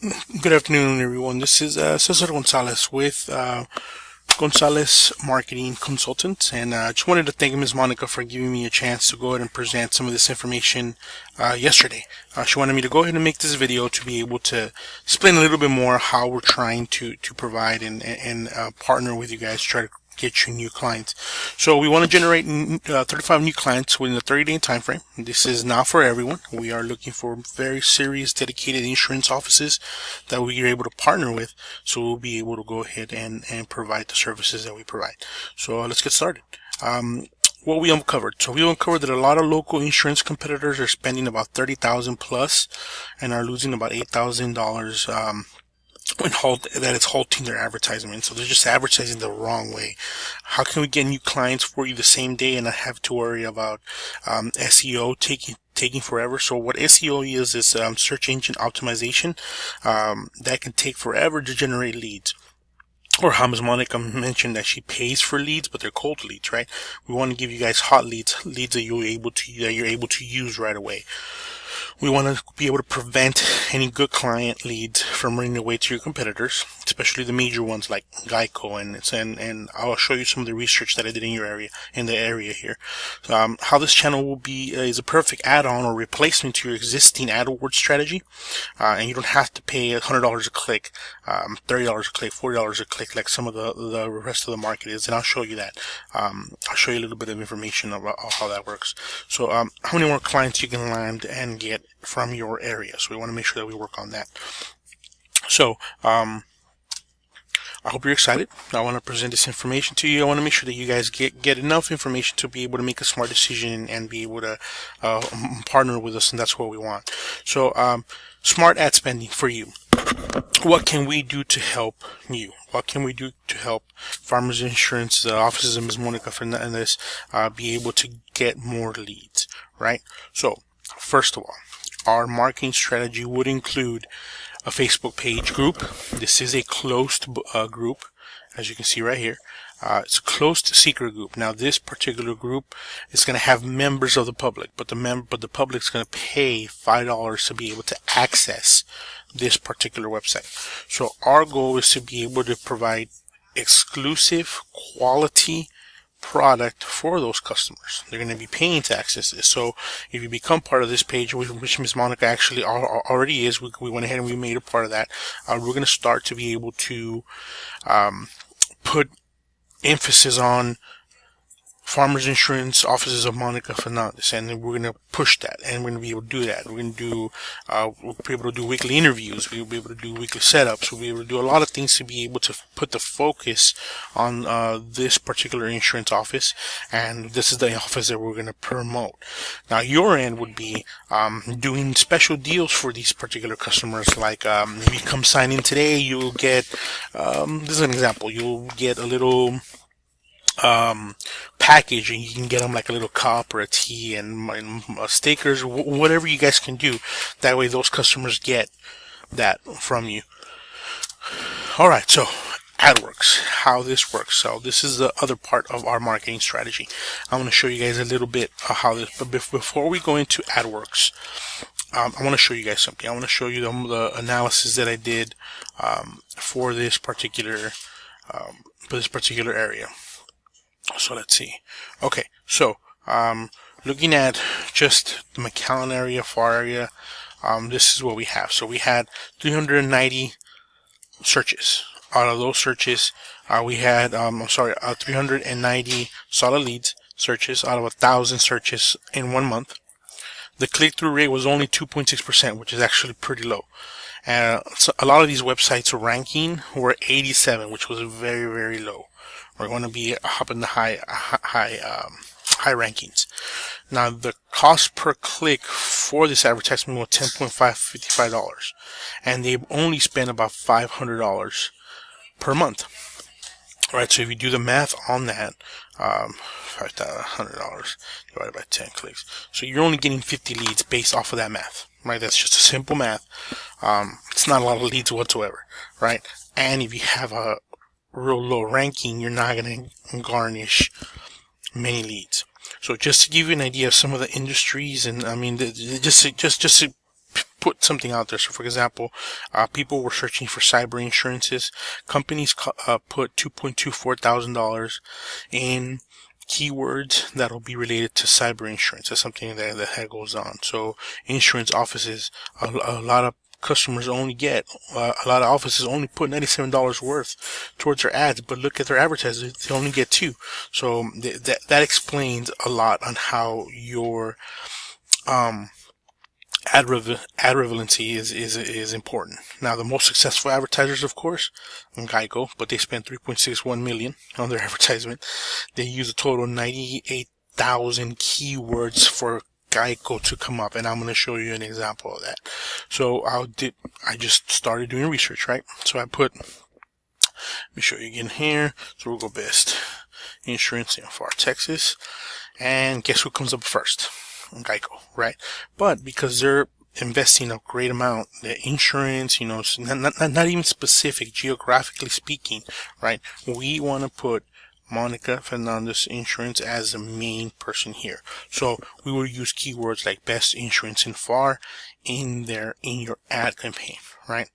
Good afternoon, everyone. This is Cesar Gonzalez with Gonzalez Marketing Consultant, and I just wanted to thank Ms. Monica for giving me a chance to go ahead and present some of this information yesterday. She wanted me to go ahead and make this video to be able to explain a little bit more how we're trying to provide and partner with you guys to try to get you new clients. So we want to generate 35 new clients within a 30-day time frame. This is not for everyone. We are looking for very serious, dedicated insurance offices that we are able to partner with, so we'll be able to go ahead and provide the services that we provide. So let's get started. What we uncovered. So we uncovered that a lot of local insurance competitors are spending about $30,000 plus and are losing about $8,000 that it's halting their advertisement. So they're just advertising the wrong way. How can we get new clients for you the same day and not have to worry about SEO taking forever? So what SEO is search engine optimization. That can take forever to generate leads. Or how Ms. Monica mentioned that she pays for leads, but they're cold leads, right? We want to give you guys hot leads that you're able to use right away. We want to be able to prevent any good client leads from running away to your competitors, especially the major ones like Geico, and I'll show you some of the research that I did in the area here. How this channel will be is a perfect add-on or replacement to your existing AdWords strategy, and you don't have to pay $100 a click, $30 a click, $40 a click like some of the rest of the market is, and I'll show you that. I'll show you a little bit of information about how that works. So how many more clients you can land and get from your area. So we want to make sure that we work on that. So I hope you're excited. I want to present this information to you. I want to make sure that you guys get enough information to be able to make a smart decision and be able to partner with us, and that's what we want. So smart ad spending for you. What can we do to help you? What can we do to help Farmers Insurance, the offices of Ms. Monica Fernandez, be able to get more leads, right? So first of all, our marketing strategy would include a Facebook page group. This is a closed group, as you can see right here. It's a closed secret group. Now, this particular group is going to have members of the public, but the public's going to pay $5 to be able to access this particular website. So our goal is to be able to provide exclusive quality product for those customers. They're going to be paying to access this. So if you become part of this page, which Ms. Monica actually already is, we went ahead and we made a part of that. We're going to start to be able to put emphasis on Farmers Insurance offices of Monica Fernandez, and we're going to push that, and we're going to be able to do that. We're going to do, we'll be able to do weekly interviews. We'll be able to do weekly setups. We'll be able to do a lot of things to be able to put the focus on this particular insurance office, and this is the office that we're going to promote. Now, your end would be doing special deals for these particular customers. Like if you come sign in today, you'll get, this is an example, you'll get a little package, and you can get them like a little cup or a tea and stickers, whatever you guys can do. That way those customers get that from you. Alright, so AdWorks, how this works. So this is the other part of our marketing strategy. I want to show you guys a little bit of how this, but before we go into AdWorks, I want to show you guys something. I want to show you the analysis that I did for this particular area. So let's see. Okay, so looking at just the McAllen area, FAR area, this is what we have. So we had 390 searches. Out of those searches, we had 390 solid leads searches out of 1,000 searches in 1 month. The click-through rate was only 2.6%, which is actually pretty low. So a lot of these websites ranking were 87, which was very, very low. We're going to be up in the high rankings. Now, the cost per click for this advertisement was $10.55, and they only spent about $500 per month. All right, so if you do the math on that, $500 divided by 10 clicks, so you're only getting 50 leads based off of that math. Right, that's just a simple math. It's not a lot of leads whatsoever, right? And if you have a real low ranking, you're not going to garnish many leads. So just to give you an idea of some of the industries, and I mean, just to put something out there. So for example, people were searching for cyber insurances. Companies put $2,240,000 in keywords that'll be related to cyber insurance. That's something that goes on. So insurance offices, a lot of customers only get, a lot of offices only put $97 worth towards their ads, but look at their advertisers, they only get $2. So that explains a lot on how your ad relevancy is important. Now, the most successful advertisers, of course, Geico, but they spent $3.61 million on their advertisement. They use a total of 98,000 keywords for Geico to come up, and I'm going to show you an example of that. So I just started doing research, right? So let me show you again here. So we'll go best insurance in Far Texas, and guess who comes up first? Geico, right? But because they're investing a great amount, the insurance, you know, not even specific geographically speaking, right? We want to put Monica Fernandez Insurance as the main person here. So we will use keywords like best insurance in Far in your ad campaign, right?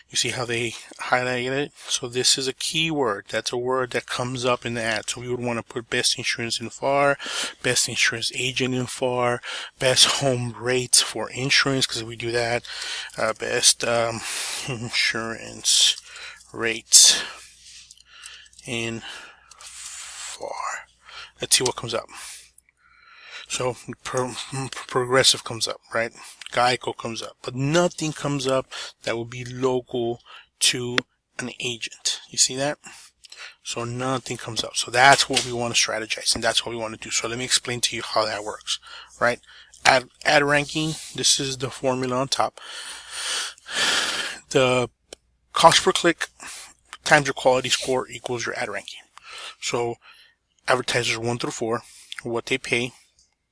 You see how they highlighted it? So this is a keyword. That's a word that comes up in the ad. So we would want to put best insurance in Far, best insurance agent in Far, best home rates for insurance, because we do that, best insurance rates in Far. Let's see what comes up. So Progressive comes up, right? Geico comes up, but nothing comes up that will be local to an agent. You see that? So nothing comes up. So that's what we want to strategize, and that's what we want to do. So let me explain to you how that works, right? Ad ranking, this is the formula on top. The cost per click times your quality score equals your ad ranking. So advertisers 1 through 4, what they pay,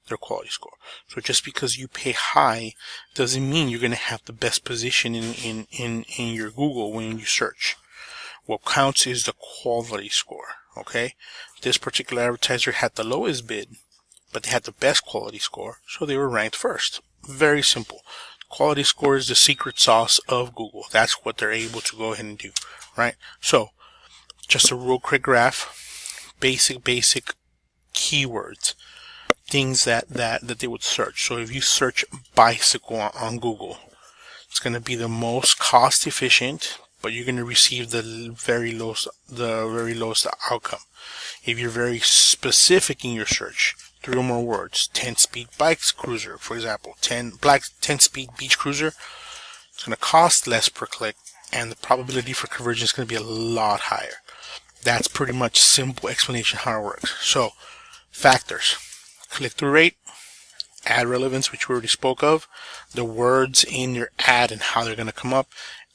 their quality score. So just because you pay high doesn't mean you're going to have the best position in your Google when you search. What counts is the quality score, okay? This particular advertiser had the lowest bid, but they had the best quality score, so they were ranked first. Very simple. Quality score is the secret sauce of Google. That's what they're able to go ahead and do, right? So just a real quick graph, basic keywords, things that they would search. So if you search bicycle on Google, it's going to be the most cost efficient, but you're going to receive the very lowest outcome. If you're very specific in your search, 3 or more words, 10-speed bikes cruiser, for example, 10-speed beach cruiser, it's going to cost less per click, and the probability for conversion is going to be a lot higher. That's pretty much simple explanation how it works. So factors: click-through rate, ad relevance, which we already spoke of, the words in your ad and how they're going to come up,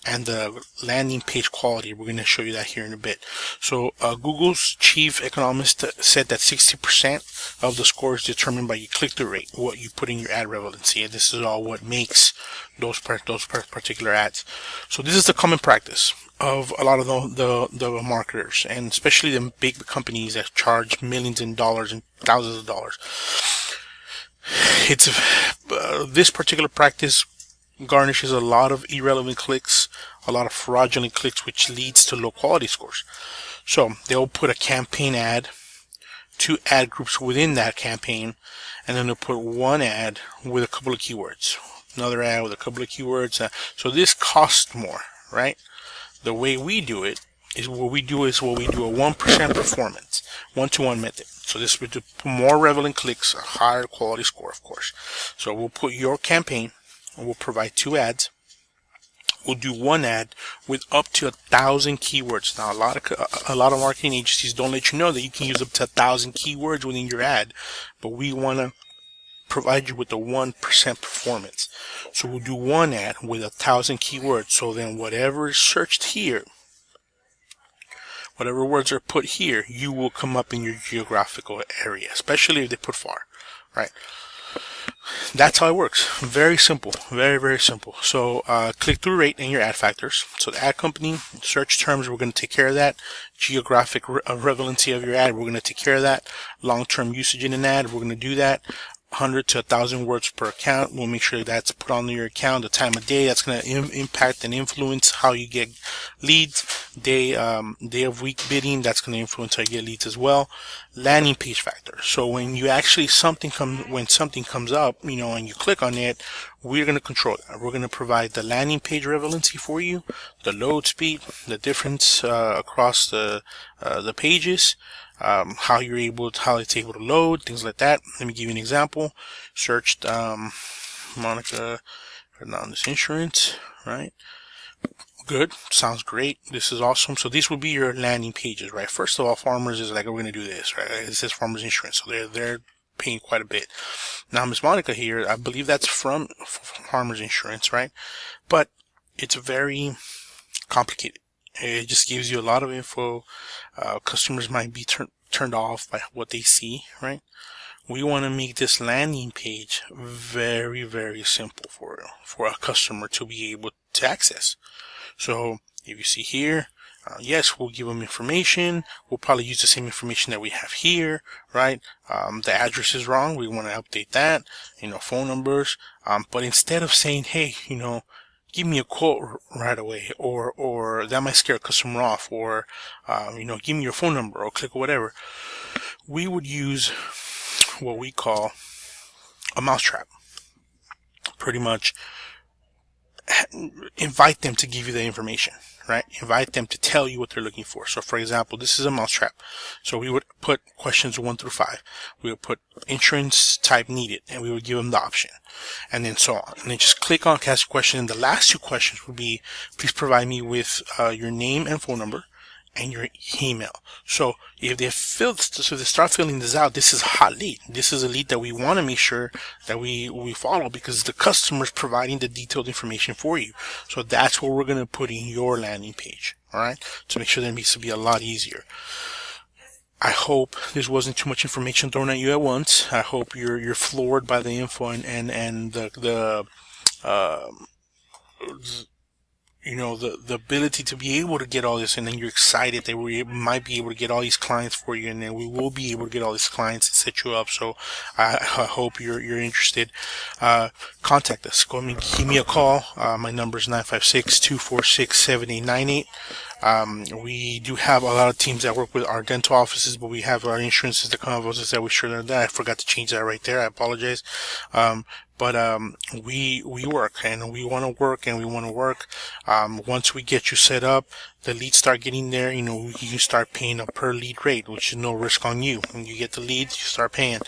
and the landing page quality. We're going to show you that here in a bit. So Google's chief economist said that 60% of the score is determined by your click-through rate, what you put in your ad relevancy, and this is all what makes those particular ads. So this is the common practice of a lot of the marketers, and especially the big companies that charge millions in dollars and thousands of dollars. It's this particular practice garnishes a lot of irrelevant clicks, a lot of fraudulent clicks, which leads to low quality scores. So they'll put a campaign ad, 2 ad groups within that campaign, and then they'll put 1 ad with a couple of keywords, another ad with a couple of keywords. So this costs more, right? The way we do it is what we do a 1% performance, 1-to-1 method. So this would do more relevant clicks, a higher quality score, of course. So we'll put your campaign, and we'll provide 2 ads. We'll do 1 ad with up to 1,000 keywords. Now, a lot of marketing agencies don't let you know that you can use up to 1,000 keywords within your ad, but we want to provide you with the 1% performance. So we'll do 1 ad with 1,000 keywords. So then whatever is searched here, whatever words are put here, you will come up in your geographical area, especially if they put far, right? That's how it works. Very simple. Very, very simple. So click-through rate and your ad factors. So the ad company, search terms, we're going to take care of that. Geographic relevancy of your ad, we're going to take care of that. Long-term usage in an ad, we're going to do that. 100 to 1,000 words per account. We'll make sure that's put on your account. The time of day, that's going to impact and influence how you get leads. Day of week bidding, that's going to influence how you get leads as well. Landing page factor. So when you actually when something comes up, you know, and you click on it, we're going to control that. We're going to provide the landing page relevancy for you, the load speed, the difference across the pages, how it's able to load, things like that. Let me give you an example. Searched Monica Fernandez insurance, right? Good, sounds great. This is awesome. So these will be your landing pages, right? First of all, Farmers is like, we're going to do this, right? It says Farmers Insurance, so they're paying quite a bit. Now, Miss Monica here, I believe that's from Farmers Insurance, right? But it's very complicated. It just gives you a lot of info. Customers might be turned off by what they see, right? We want to make this landing page very, very simple for a customer to be able to access. So if you see here, yes, we'll give them information. We'll probably use the same information that we have here, right? The address is wrong. We want to update that, you know, phone numbers. But instead of saying, hey, you know, give me a quote right away, or that might scare a customer off, or, you know, give me your phone number or click or whatever, we would use what we call a mousetrap. Pretty much invite them to give you the information, right? Invite them to tell you what they're looking for. So for example, this is a mousetrap. So we would put questions 1 through 5. We would put insurance type needed, and we would give them the option, and then so on. And then just click on ask a question. And the last 2 questions would be, please provide me with your name and phone number and your email. So if they start filling this out, this is a hot lead. This is a lead that we want to make sure that we follow, because the customer's providing the detailed information for you. So that's what we're going to put in your landing page, all right, to make sure that it needs to be a lot easier. I hope this wasn't too much information thrown at you at once. I hope you're floored by the info and the you know, the ability to be able to get all this, and then you're excited that we might be able to get all these clients for you, and then we will be able to get all these clients and set you up. So I hope you're interested. Contact us. Go and give me a call. My number is 956-246-7898. We do have a lot of teams that work with our dental offices, but we have our insurances that come with us that we sure that. I forgot to change that right there. I apologize. But we work, and we want to work, and we want to work. Once we get you set up, the leads start getting there, you know, you start paying a per lead rate, which is no risk on you. When you get the leads, you start paying.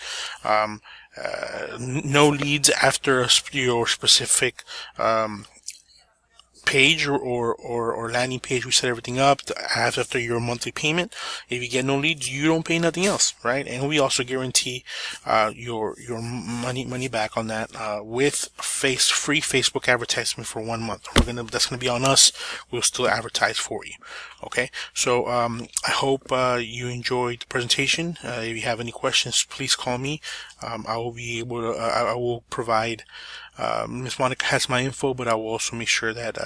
No leads after your specific page or landing page. We set everything up after your monthly payment. If you get no leads, you don't pay nothing else, right? And we also guarantee your money back on that with free Facebook advertisement for 1 month. That's gonna be on us. We'll still advertise for you. Okay, so I hope you enjoyed the presentation. If you have any questions, please call me. I will be able to. I will provide. Miss Monica has my info, but I will also make sure that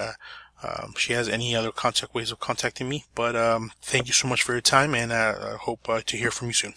she has any other ways of contacting me. But thank you so much for your time, and I hope to hear from you soon.